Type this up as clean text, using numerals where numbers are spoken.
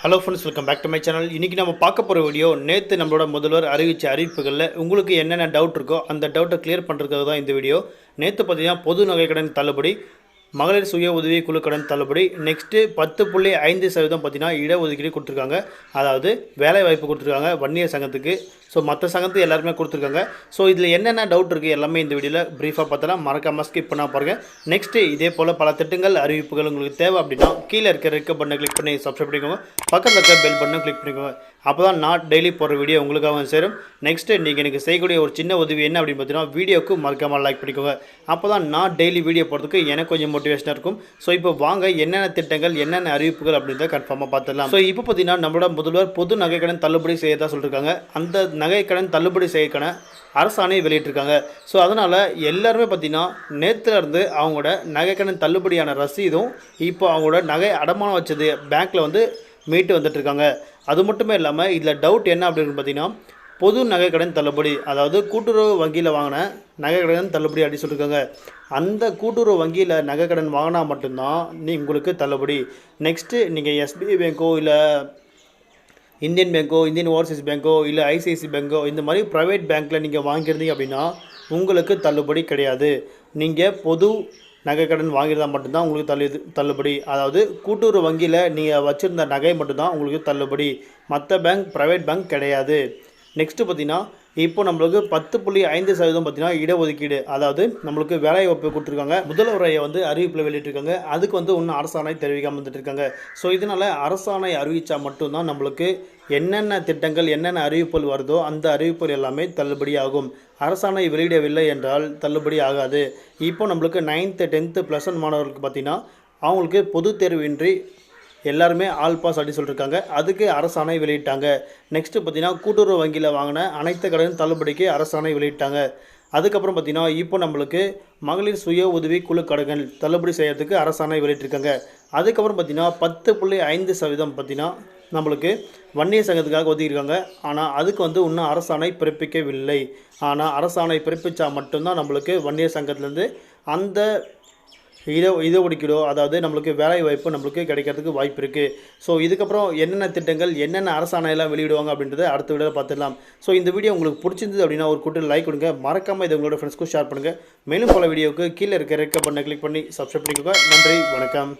Hello friends, welcome back to my channel. இன்றைக்கி நம்ம பார்க்க போகிற வீடியோ நேற்று நம்மளோட முதல்வர் அறிவித்த அறிவிப்புகளில் உங்களுக்கு என்னென்ன டவுட் இருக்கோ அந்த டவுட்டை கிளியர் பண்ணுறதுக்காக தான் இந்த வீடியோ. நேற்று பார்த்தீங்கன்னா பொது நகை கடன் தள்ளுபடி, மகளிர் சுய உதவி குழு கடன் தள்ளுபடி, நெக்ஸ்ட்டு 10.5% பார்த்தீங்கன்னா இடஒதுக்கீடு கொடுத்துருக்காங்க. அதாவது வேலை வாய்ப்பு கொடுத்துருக்காங்க வன்னியர் சங்கத்துக்கு. ஸோ மற்ற சங்கத்துக்கு எல்லாருமே கொடுத்துருக்காங்க. ஸோ இதில் என்னென்ன டவுட் இருக்குது எல்லாமே இந்த வீடியோவில் ப்ரீஃபாக பார்த்தலாம். மறக்காமல் ஸ்கிப் பண்ணால் பாருங்கள். நெக்ஸ்ட்டு இதே போல் பல திட்டங்கள் அறிவிப்புகள் உங்களுக்கு தேவை அப்படின்னா கீழே இருக்க ரெக்க பட்டனை கிளிக் பண்ணி சப்ஸ்கிரைப் பண்ணிக்கோங்க. பக்கத்தில் இருக்க பெல் பட்டனை கிளிக் பண்ணிக்கோங்க. அப்போ தான் நான் டெய்லி போடுற வீடியோ உங்களுக்காக சேரும். நெக்ஸ்ட்டு நீங்கள் எனக்கு செய்யக்கூடிய ஒரு சின்ன உதவி என்ன அப்படின்னு பார்த்தீங்கன்னா வீடியோக்கு மறக்காமல் லைக் பண்ணிக்கோங்க. அப்போ தான் நான் டெய்லி வீடியோ போடுறதுக்கு எனக்கு கொஞ்சம் மோட்டிவேஷனாக இருக்கும். ஸோ இப்போ வாங்க என்னென்ன திட்டங்கள் என்னென்ன அறிவிப்புகள் அப்படின்றத கன்ஃபார்மாக பார்த்துடலாம். ஸோ இப்போ பார்த்தீங்கன்னா நம்மளோட முதல்வர் பொது நகைக்கடன் தள்ளுபடி செய்யறதா சொல்லியிருக்காங்க. அந்த நகைக்கடன் தள்ளுபடி செய்யக்கான அரசாணை வெளியிட்டிருக்காங்க. ஸோ அதனால் எல்லாருமே பார்த்திங்கன்னா நேற்றுலேருந்து அவங்களோட நகைக்கடன் தள்ளுபடியான ரசீதும் இப்போ அவங்களோட நகை அடமானம் வச்சது பேங்க்கில் வந்து மீட்டு வந்துட்டுருக்காங்க. அது மட்டுமே இல்லாமல் இதில் டவுட் என்ன அப்படின்னு பார்த்தீங்கன்னா பொது நகைக்கடன் தள்ளுபடி, அதாவது கூட்டுறவு வங்கியில் வாங்கின நகைக்கடன் தள்ளுபடி அப்படின்னு சொல்லியிருக்காங்க. அந்த கூட்டுறவு வங்கியில் நகைக்கடன் வாங்கினா மட்டும்தான் உங்களுக்கு தள்ளுபடி. நெக்ஸ்ட்டு நீங்கள் எஸ்பிஐ பேங்க்கோ இல்லை இந்தியன் பேங்க்கோ, இந்தியன் ஓவர்சீஸ் பேங்க்கோ இல்லை ஐசிஐசி பேங்க்கோ இந்த மாதிரி ப்ரைவேட் பேங்க்கில் நீங்கள் வாங்கியிருந்தீங்க அப்படின்னா உங்களுக்கு தள்ளுபடி கிடையாது. நீங்கள் பொது நகைக்கடன் வாங்கியிருந்தால் மட்டும்தான் உங்களுக்கு தள்ளுபடி. அதாவது கூட்டுறவு வங்கியில் நீங்கள் வச்சுருந்த நகை மட்டும்தான் உங்களுக்கு தள்ளுபடி. மற்ற பேங்க் ப்ரைவேட் பேங்க் கிடையாது. நெக்ஸ்ட்டு பார்த்திங்கன்னா இப்போ நம்மளுக்கு 10.5% பார்த்திங்கன்னா இடஒதுக்கீடு, அதாவது நம்மளுக்கு வேலை வாய்ப்பு கொடுத்துருக்காங்க. முதல்வரையை வந்து அறிவிப்பில் வெளியிட்டிருக்காங்க. அதுக்கு வந்து இன்னும் அரசாணை தெரிவிக்காமல் வந்துட்டு இருக்காங்க. ஸோ இதனால் அரசாணை அறிவித்தா மட்டும்தான் நம்மளுக்கு என்னென்ன திட்டங்கள் என்னென்ன அறிவிப்புகள் வருதோ அந்த அறிவிப்புகள் எல்லாமே தள்ளுபடி ஆகும். அரசாணை வெளியிடவில்லை என்றால் தள்ளுபடி ஆகாது. இப்போ நம்மளுக்கு 9th 10th +1 மாணவர்களுக்கு பார்த்திங்கன்னா அவங்களுக்கு பொது தேர்வின்றி எல்லாருமே ஆல் பாஸ் அப்படி சொல்லியிருக்காங்க. அதுக்கு அரசாணை வெளியிட்டாங்க. நெக்ஸ்ட்டு பார்த்திங்கன்னா கூட்டுறவு வங்கியில் வாங்கின அனைத்து கடன் தள்ளுபடிக்கு அரசாணை வெளியிட்டாங்க. அதுக்கப்புறம் பார்த்திங்கன்னா இப்போ நம்மளுக்கு மகளிர் சுய உதவி குழு கடன்கள் தள்ளுபடி செய்யறதுக்கு அரசாணை வெளியிட்டிருக்காங்க. அதுக்கப்புறம் பார்த்திங்கன்னா 10.5% பார்த்திங்கன்னா நம்மளுக்கு வன்னியர் சங்கத்துக்காக ஒதுக்கியிருக்காங்க. ஆனால் அதுக்கு வந்து இன்னும் அரசாணை பிறப்பிக்கவில்லை. ஆனால் அரசாணை பிறப்பித்தா மட்டும்தான் நம்மளுக்கு வன்னியர் சங்கத்துலேருந்து அந்த இடஒதுக்கீடோ, அதாவது நம்மளுக்கு வேலை வாய்ப்பு நம்மளுக்கு கிடைக்கிறதுக்கு வாய்ப்பு இருக்குது. ஸோ இதுக்கப்புறம் என்னென்ன திட்டங்கள் என்னென்ன அரசாணையெல்லாம் வெளியிடுவாங்க அப்படின்றத அடுத்த வீடியோவில் பார்த்துடலாம். ஸோ இந்த வீடியோ உங்களுக்கு பிடிச்சிருந்தது அப்படின்னா ஒரு கூட்டு லைக் கொடுங்க. மறக்காமல் இதை உங்களோட ஃப்ரெண்ட்ஸ்க்கும் ஷேர் பண்ணுங்கள். மேலும் பல வீடியோவுக்கு கீழே இருக்க ரெக்க பட்டனை கிளிக் பண்ணி சப்ஸ்கிரைப் பண்ணிக்கோங்க. நன்றி, வணக்கம்.